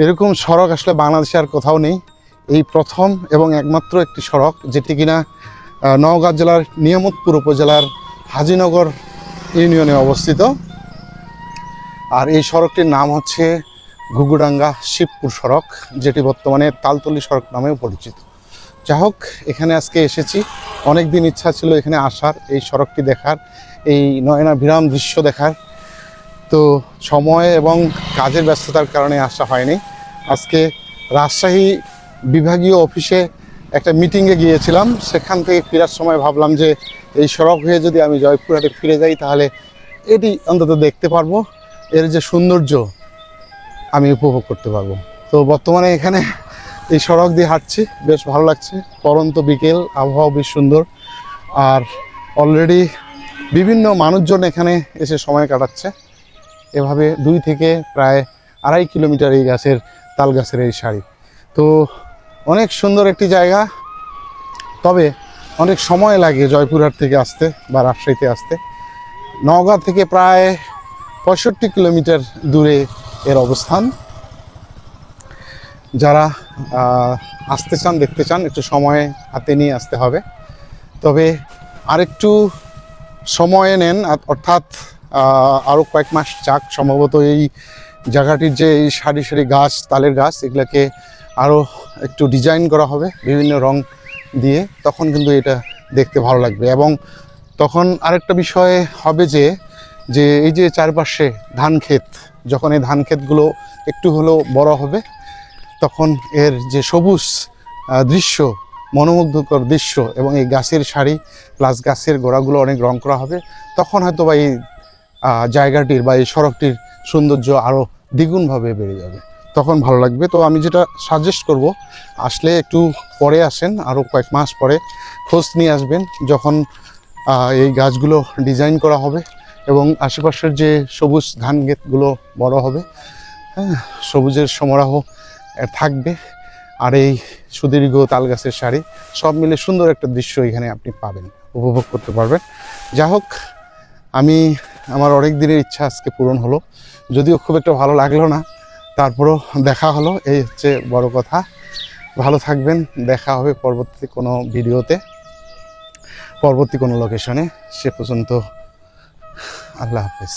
এরকম সড়ক আসলে বাংলাদেশে আর কোথাও নেই। এই প্রথম এবং একমাত্র একটি সড়ক যেটি কিনা নওগাঁ জেলার নিয়ামতপুর উপজেলার হাজিনগর ইউনিয়নে অবস্থিত। আর এই সড়কটির নাম হচ্ছে ঘুঘুডাঙ্গা শিবপুর সড়ক, যেটি বর্তমানে তালতলি সড়ক নামেও পরিচিত। যাই হোক, এখানে আজকে এসেছি। অনেক দিন ইচ্ছা ছিল এখানে আসার, এই সড়কটি দেখার, এই নয়নাভিরাম দৃশ্য দেখার। তো সময় এবং কাজের ব্যস্ততার কারণে আসা হয়নি। আজকে রাজশাহী বিভাগীয় অফিসে একটা মিটিংয়ে গিয়েছিলাম। সেখান থেকে ফেরার সময় ভাবলাম যে এই সড়ক হয়ে যদি আমি জয়পুরহাটে ফিরে যাই তাহলে এটি অন্তত দেখতে পারবো, এর যে সৌন্দর্য আমি উপভোগ করতে পারবো। তো বর্তমানে এখানে এই সড়ক দিয়ে হাঁটছি, বেশ ভালো লাগছে। পরন্ত বিকেল, আবহাওয়া বেশ সুন্দর। আর অলরেডি বিভিন্ন মানুষজন এখানে এসে সময় কাটাচ্ছে। এভাবে 2 থেকে প্রায় 2.5 কিলোমিটার এই তাল গাছের এই সারি। তো অনেক সুন্দর একটি জায়গা, তবে অনেক সময় লাগে জয়পুরহাট থেকে আসতে বা রাজশাহীতে আসতে। নওগাঁ থেকে প্রায় 65 কিলোমিটার দূরে এর অবস্থান। যারা আসতে চান, দেখতে চান, একটু সময় হাতে নিয়ে আসতে হবে। তবে আরেকটু সময় নেন, অর্থাৎ আরও কয়েক মাস যাক। সম্ভবত এই জায়গাটির যে এই সারি সারি গাছ, তালের গাছ, এগুলোকে আরও একটু ডিজাইন করা হবে বিভিন্ন রং দিয়ে, তখন কিন্তু এটা দেখতে ভালো লাগবে। এবং তখন আরেকটা বিষয় হবে যে এই যে চারপাশে ধান ক্ষেত, যখন এই ধান ক্ষেতগুলো একটু হলেও বড় হবে, তখন এর যে সবুজ দৃশ্য, মনোমুগ্ধকর দৃশ্য, এবং এই গাছের সারি প্লাস গাছের গোড়াগুলো অনেক রং করা হবে, তখন হয়তো বা এই জায়গাটির বা এই সড়কটির সৌন্দর্য আরও দ্বিগুণভাবে বেড়ে যাবে, তখন ভালো লাগবে। তো আমি যেটা সাজেস্ট করব, আসলে একটু পরে আসেন, আরও কয়েক মাস পরে খোঁজ নিয়ে আসবেন, যখন এই গাছগুলো ডিজাইন করা হবে এবং আশেপাশের যে সবুজ ধান ক্ষেতগুলো বড় হবে, হ্যাঁ, সবুজের সমারোহ থাকবে। আর এই সুদীর্ঘ তাল গাছের সারি, সব মিলে সুন্দর একটা দৃশ্য এখানে আপনি পাবেন, উপভোগ করতে পারবেন। যাই হোক, আমার অনেক দিনের ইচ্ছা আজকে পূরণ হলো, যদিও খুব একটা ভালো লাগলো না, তারপরও দেখা হলো, এই হচ্ছে বড় কথা। ভালো থাকবেন, দেখা হবে পরবর্তী কোনো ভিডিওতে, পরবর্তী কোনো লোকেশনে। সে পর্যন্ত আল্লাহ হাফেজ।